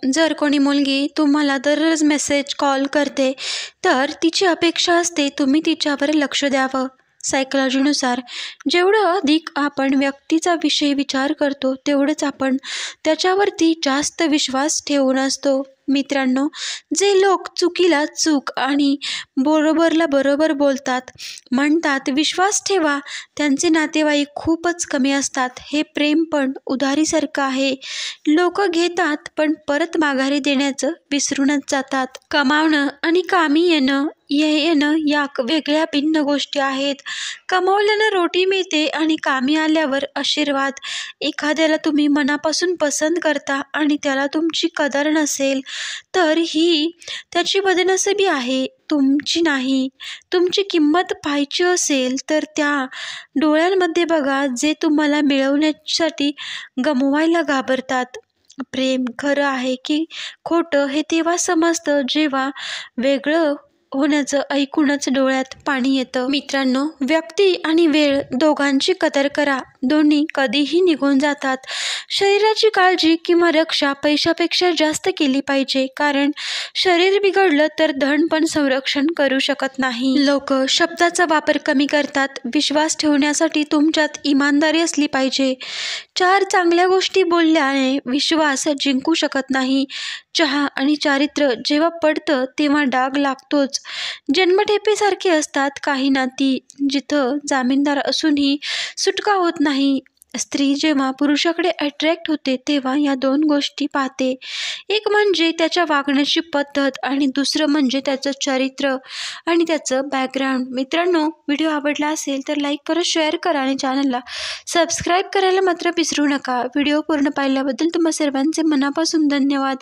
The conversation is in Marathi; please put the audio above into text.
जर कोणी मुलगी तुम्हाला दररोज मेसेज कॉल करते तर तिची अपेक्षा असते तुम्ही तिच्यावर लक्ष द्यावं. सायकॉलॉजीनुसार जेवढं अधिक आपण व्यक्तीचा विषयी विचार करतो तेवढंच आपण त्याच्यावरती जास्त विश्वास ठेवून असतो. मित्रांनो, जे लोक चुकीला चूक आणि बरोबरला बरोबर बोलतात, म्हणतात विश्वास ठेवा, त्यांचे नातेवाईक खूपच कमी असतात. हे प्रेम पण उधारीसारखं आहे. लोक घेतात पण परत माघारी देण्याचं विसरूनच जातात. कमावणं आणि कामी येणं या वेगळ्या भिन्न गोष्टी आहेत. कमावल्यानं रोटी मिळते आणि कामी आल्यावर आशीर्वाद. एखाद्याला तुम्ही मनापासून पसंत करता आणि त्याला तुमची कदर नसेल तर ही त्याची बदनसीबी आहे, तुमची नाही. तुमची किंमत पाहायची असेल तर त्या डोळ्यांमध्ये बघा जे तुम्हाला मिळवण्यासाठी गमवायला घाबरतात. प्रेम खरं आहे की खोटं हे तेव्हा समजतं जेव्हा वेगळं होण्याचं ऐकूनच डोळ्यात पाणी येतं. मित्रांनो, व्यक्ती आणि वेळ दोघांची कदर करा. दोन्ही कधीही निघून जातात. शरीराची काळजी किंवा रक्षा पैशापेक्षा जास्त केली पाहिजे, कारण शरीर बिघडलं तर धन पण संरक्षण करू शकत नाही. लोक शब्दाचा वापर कमी करतात. विश्वास ठेवण्यासाठी तुमच्यात इमानदारी असली पाहिजे. 4 चांगल्या गोष्टी बोलल्याने विश्वास जिंकू शकत नाही. चहा आणि चारित्र्य जेव्हा पडतं तेव्हा डाग लागतोच. जन्मठेपेसारखी असतात काही नाती, जिथं जामीनदार असूनही सुटका होत नाही. स्त्री जेव्हा पुरुषाकडे अट्रॅक्ट होते तेव्हा या 2 गोष्टी पाहते. एक म्हणजे त्याच्या वागण्याची पद्धत आणि दुसरं म्हणजे त्याचं चरित्र आणि त्याचं बॅकग्राऊंड. मित्रांनो, व्हिडिओ आवडला असेल तर लाईक करा, शेअर करा आणि चॅनलला सबस्क्राईब करायला मात्र विसरू नका. व्हिडिओ पूर्ण पाहिल्याबद्दल तुम्हा सर्वांचे मनापासून धन्यवाद.